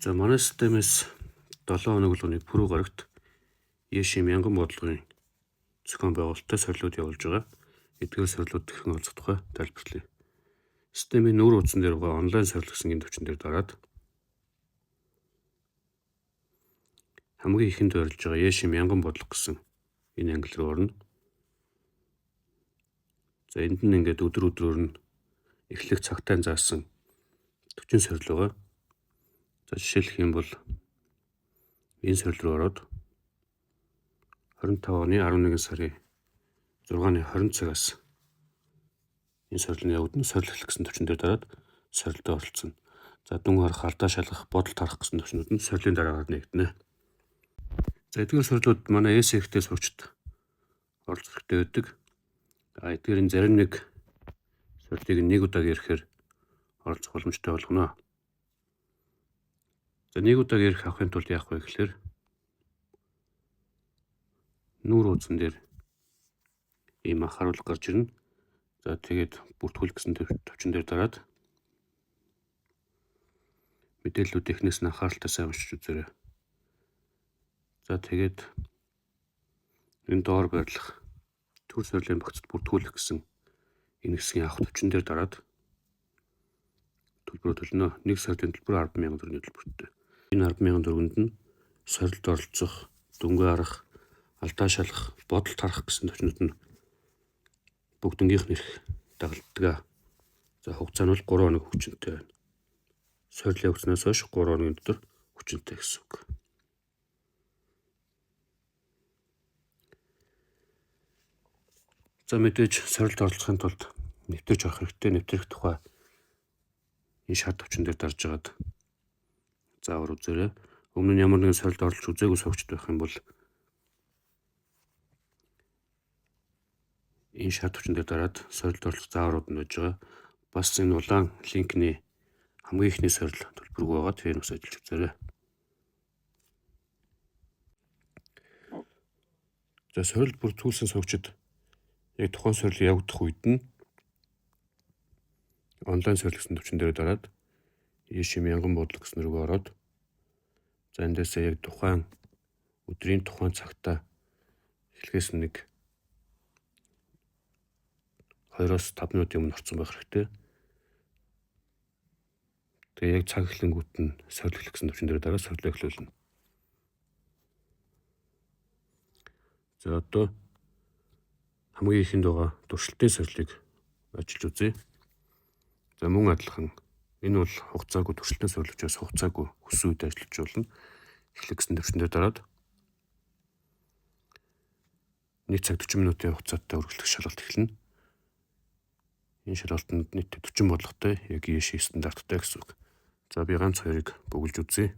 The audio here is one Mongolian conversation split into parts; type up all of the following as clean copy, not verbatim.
За манай системээс 7 хоног болгоныг пүрэв гарагт Яшим мянган бодлогын зохион байгуулалттай сорилууд явуулж байгаа. Эдгээр сорилууд хэрхэн олцох тухай тайлбарлая. Системийн нүүр утсан дээр байгаа онлайн сорил гэсэн энэ төвчөн дээр дараад хамгийн ихэнд байрлаж байгаа Яшим мянган бодлого гэсэн энэ англи руу орно. За энд нь ингээд өдрөөр нь эхлэх цагтаа заасан төвчөн сорил байгаа. За жишээлх юм бол энэ сорил руу ороод 25 оны 11 сарын 6-ны 20 цагаас энэ сорилны явагдана. Сорил эхлэх гэсэн төвчөн дээр дараад сорилдоо оролцсон. За дүн харах, алдаа шалгах, бодол тарах гэсэн төвчнүүд нь сорилын дараагаар нэгдэнэ. За эдгээр сорилууд манай ESEC-тэй сурагчид оролцох хэрэгтэй байдаг. Эдгээрийн зарим нэг сорилыг нэг удаа ирэхээр оролцох боломжтой болгоно. За нэг удаа ирэх авахын тулд яах вэ гэхээр нүүр утсан дээр ийм анхааруулга гарч ирнэ. За тэгээд бүртгүүл гэсэн төвчөн дээр дараад мэдээллүүд эхнээс нь анхааралтай сайн уншиж үзээрэй. За тэгээд энэ доор байрлах төр сорилын багцад бүртгүүлэх гэсэн энэ хэсгийн авах төвчөн дээр дараад төлбөрөө төлнө. Нэг сорилын төлбөр 10,000 төгрөгийн төлбөртэй. Энэ 10,000 төгрөгөнд нь сорилд оролцох, дүнгээ харах, алдаа шалгах, бодол тарах гэсэн төвчнүүд нь бүгднгийнх нь ирэх дагалддаг. За хугацаа нь бол 3 хоног хүчинтэй байна. Сорил явуулснаас хойш 3 хоногийн дотор хүчинтэй гэсэн үг. За мэдээж сорилд оролцохын тулд нэвтэрч авах хэрэгтэй. Нэвтрэх тухай энэ шат төвчөн дээр дарж агаад заавар үзээрэй. Өмнө нь ямар нэгэн сорилд оролцож үзээгүй сурагчд байх юм бол энэ шат төвчөн дээр дараад сорилд оролцох зааврууд нь байж байгаа. Бас энэ улаан линкний хамгийн ихний сорил төлбөргүй байгаа. Тэр бас ажиллаж үзээрэй. За сорилд бүртгүүлсэн сурагчид яг тухайн сорил явагдах үед нь онлайн сорил гэсэн төвчөн дээр дараад Яшим мянган бодлого гэсэн рүүгээ ороод за эндээс яг тухайн өдрийн тухайн цагтаа эхлэхээс нэг 2-5 минутын өмнө орсон байх хэрэгтэй. Тэгээ яг цаг эхлэнгүүт нь сорил эхлэх гэсэн төвчөн дээр дараад сорилоо эхлүүлнэ. За одоо хамгийн ихэнд байгаа туршилтын сорилыг ажиллаж үзье. За мөн адилхан энэ бол хугацаагүй туршилтын сорил учраас хугацаагүй хүссэн үед ажиллаж болно. Эхлэх гэсэн төвчөн дээр дараад 1 цаг 40 минутын хугацаатай үргэлжлэх шалгалт эхэлнэ. Энэ шалгалтанд нийт 40 бодлоготой яг ESEC стандарттай гэсэн үг. За би ганц хоёрыг бүгэлж үзье.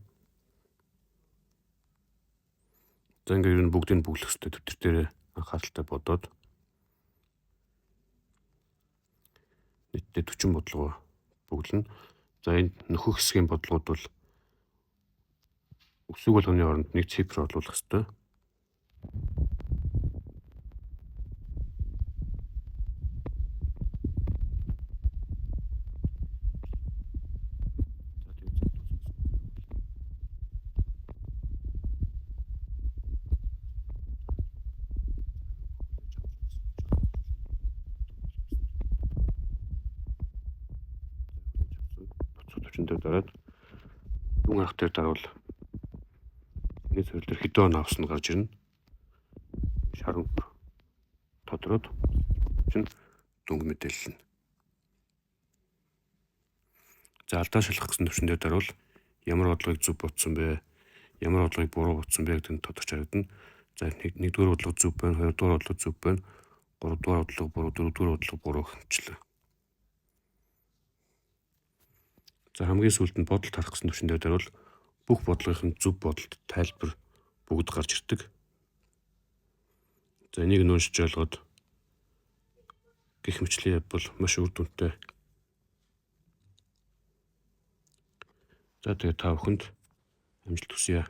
За ингээд ер нь бүгдийг бүглэх хэрэгтэй. Төвтөр дээр анхааралтай бодоод нийтдээ 40 бодлого бүглэнэ. За энэ нөхөх хэсгийн бодлогууд бол өсөг болгоны оронд нэг цифр оруулах хэрэгтэй. Төвчөн дээр дараад дүн харах дээр дарвал энэ сорил дээр хэдэн он авсан гарч ирнэ. Шаран тодроод чинь дүнг мэдээлнэ. За алдаа шалгах гэсэн төвчөн дээр дарвал ямар бодлогыг зөв бодсон бэ? Ямар бодлогыг буруу бодсон бэ гэдэг нь тодорч харагдана. За нэгдүгээр бодлого зөв байна, хоёрдугаар бодлого зөв байна, гуравдугаар бодлого буруу, дөрөвдүгээр бодлого буруу хэмжлээ. За хамгийн сүүлд нь бодол тарах гэсэн төвчөн дээр дарвал бүх бодлогын зөв бодолд тайлбар бүгд гарч ирдэг. За энийг уншиж ойлгоод гэх мэтлээ бол маш үр дүнтэй. За тэгээ та бүхэнд амжилт хүсье.